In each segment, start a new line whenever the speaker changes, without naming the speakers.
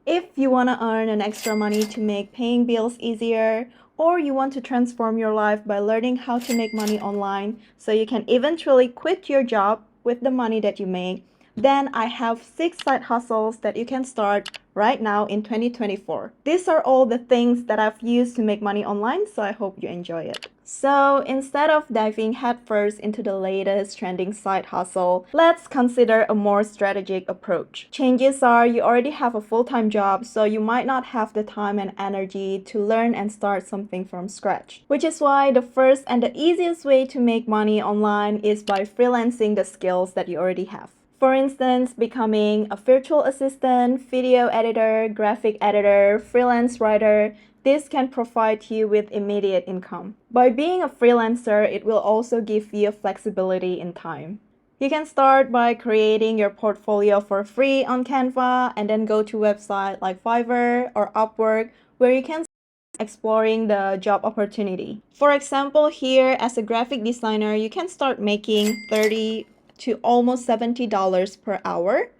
If you want to earn an extra money to make paying bills easier, or you want to transform your life by learning how to make money online so you can eventually quit your job with the money that you make, then I have 6 side hustles that you can start right now in 2024. These are all the things that I've used to make money online, so I hope you enjoy it. So instead of diving headfirst into the latest trending side hustle, let's consider a more strategic approach. Changes are you already have a full-time job, so you might not have the time and energy to learn and start something from scratch. Which is why the first and the easiest way to make money online is by freelancing the skills that you already have. For instance, becoming a virtual assistant, video editor, graphic editor, freelance writer. This can provide you with immediate income. By being a freelancer, it will also give you flexibility in time. You can start by creating your portfolio for free on Canva and then go to websites like Fiverr or Upwork where you can start exploring the job opportunity. For example, here as a graphic designer, you can start making $30 to almost $70 per hour.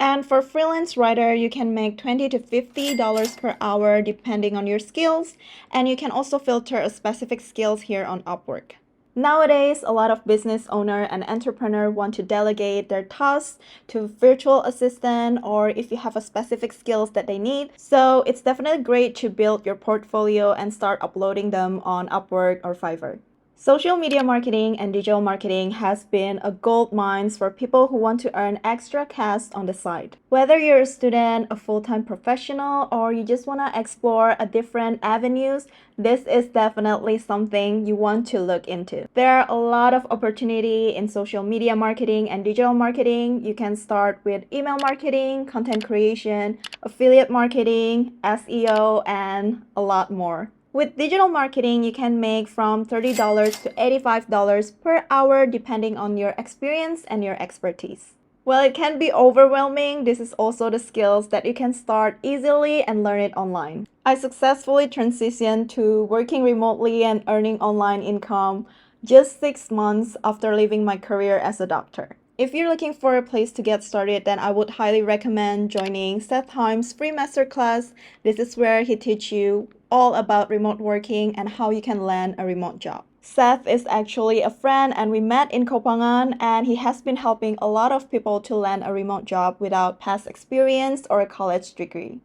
And for freelance writer, you can make $20 to $50 per hour depending on your skills, and you can also filter a specific skills here on Upwork. Nowadays, a lot of business owner and entrepreneur want to delegate their tasks to virtual assistant or if you have a specific skills that they need. So it's definitely great to build your portfolio and start uploading them on Upwork or Fiverr. Social media marketing and digital marketing has been a gold mine for people who want to earn extra cash on the side. Whether you're a student, a full-time professional, or you just want to explore a different avenues, this is definitely something you want to look into. There are a lot of opportunity in social media marketing and digital marketing. You can start with email marketing, content creation, affiliate marketing, SEO, and a lot more. With digital marketing, you can make from $30 to $85 per hour depending on your experience and your expertise. While it can be overwhelming, this is also the skills that you can start easily and learn it online. I successfully transitioned to working remotely and earning online income just 6 months after leaving my career as a doctor. If you're looking for a place to get started, then I would highly recommend joining Seth Hymes' free masterclass. This is where he teaches you all about remote working and how you can land a remote job. Seth is actually a friend and we met in Kopangan, and he has been helping a lot of people to land a remote job without past experience or a college degree.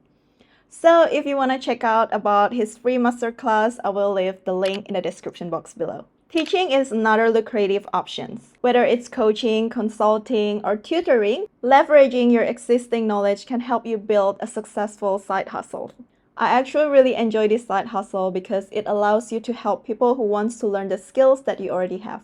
So if you want to check out about his free masterclass, I will leave the link in the description box below. Teaching is another lucrative option. Whether it's coaching, consulting, or tutoring, leveraging your existing knowledge can help you build a successful side hustle. I actually really enjoy this side hustle because it allows you to help people who want to learn the skills that you already have.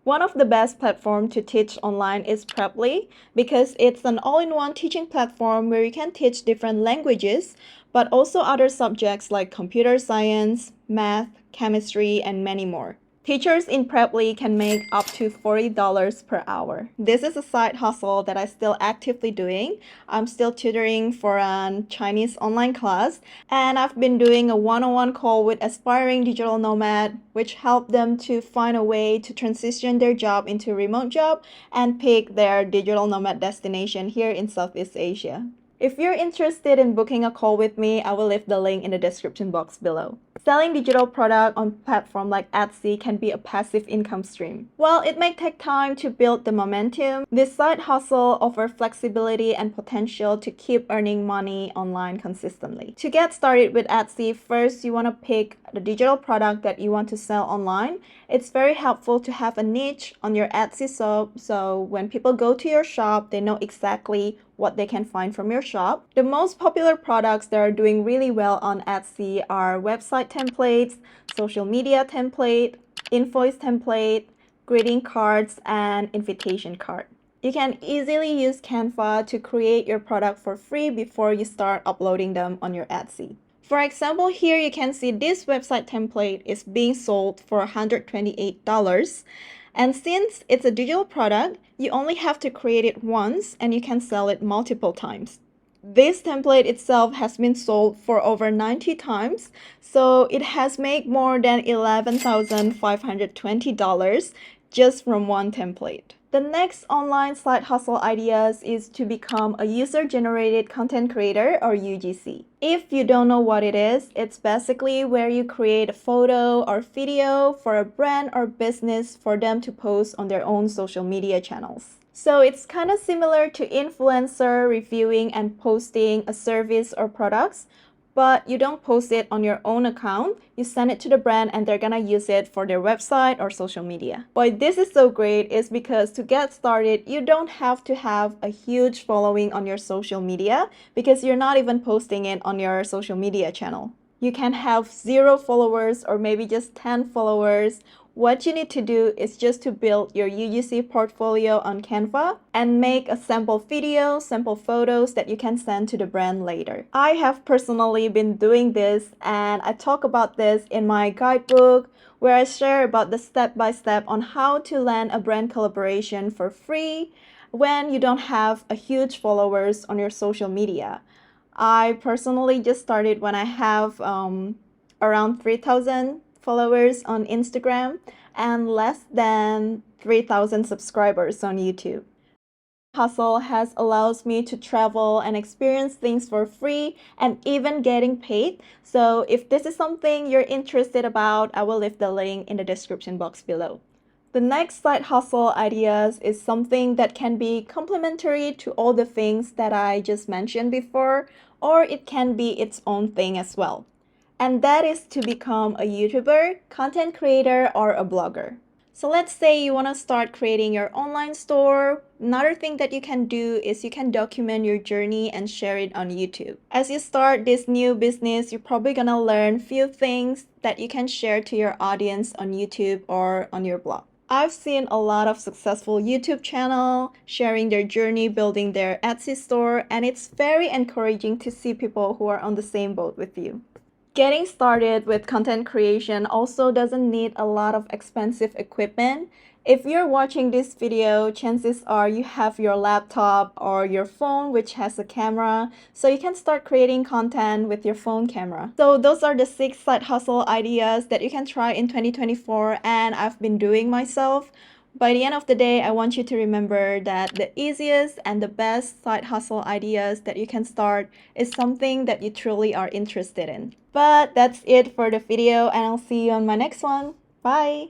One of the best platforms to teach online is Preply because it's an all-in-one teaching platform where you can teach different languages, but also other subjects like computer science, math, chemistry, and many more. Teachers in Preply can make up to $40 per hour. This is a side hustle that I'm still actively doing. I'm still tutoring for a Chinese online class, and I've been doing a one-on-one call with aspiring digital nomad, which help them to find a way to transition their job into a remote job and pick their digital nomad destination here in Southeast Asia. If you're interested in booking a call with me, I will leave the link in the description box below. Selling digital product on platforms like Etsy can be a passive income stream. While it may take time to build the momentum, this side hustle offers flexibility and potential to keep earning money online consistently. To get started with Etsy, first you want to pick the digital product that you want to sell online. It's very helpful to have a niche on your Etsy shop, so when people go to your shop, they know exactly what they can find from your shop. The most popular products that are doing really well on Etsy are website templates, social media template, invoice template, greeting cards, and invitation card. You can easily use Canva to create your product for free before you start uploading them on your Etsy. For example, here you can see this website template is being sold for $128. And since it's a digital product, you only have to create it once and you can sell it multiple times. This template itself has been sold for over 90 times, so it has made more than $11,520 just from one template. The next online side hustle ideas is to become a user-generated content creator or UGC. If you don't know what it is, it's basically where you create a photo or video for a brand or business for them to post on their own social media channels. So it's kind of similar to influencer reviewing and posting a service or products, but you don't post it on your own account. You send it to the brand and they're gonna use it for their website or social media. Why this is so great is because to get started, you don't have to have a huge following on your social media because you're not even posting it on your social media channel. You can have 0 followers or maybe just 10 followers. What you need to do is just to build your UGC portfolio on Canva and make a sample video, sample photos that you can send to the brand later. I have personally been doing this and I talk about this in my guidebook where I share about the step-by-step on how to land a brand collaboration for free when you don't have a huge followers on your social media. I personally just started when I have around 3,000 followers on Instagram and less than 3,000 subscribers on YouTube. Hustle has allows me to travel and experience things for free and even getting paid. So if this is something you're interested about, I will leave the link in the description box below. The next side hustle ideas is something that can be complementary to all the things that I just mentioned before, or it can be its own thing as well. And that is to become a YouTuber, content creator, or a blogger. So let's say you want to start creating your online store. Another thing that you can do is you can document your journey and share it on YouTube. As you start this new business, you're probably gonna learn few things that you can share to your audience on YouTube or on your blog. I've seen a lot of successful YouTube channel sharing their journey building their Etsy store, and it's very encouraging to see people who are on the same boat with you. Getting started with content creation also doesn't need a lot of expensive equipment. If you're watching this video, chances are you have your laptop or your phone which has a camera, so you can start creating content with your phone camera. So those are the 6 side hustle ideas that you can try in 2024 and I've been doing myself. By the end of the day, I want you to remember that the easiest and the best side hustle ideas that you can start is something that you truly are interested in. But that's it for the video and I'll see you on my next one. Bye!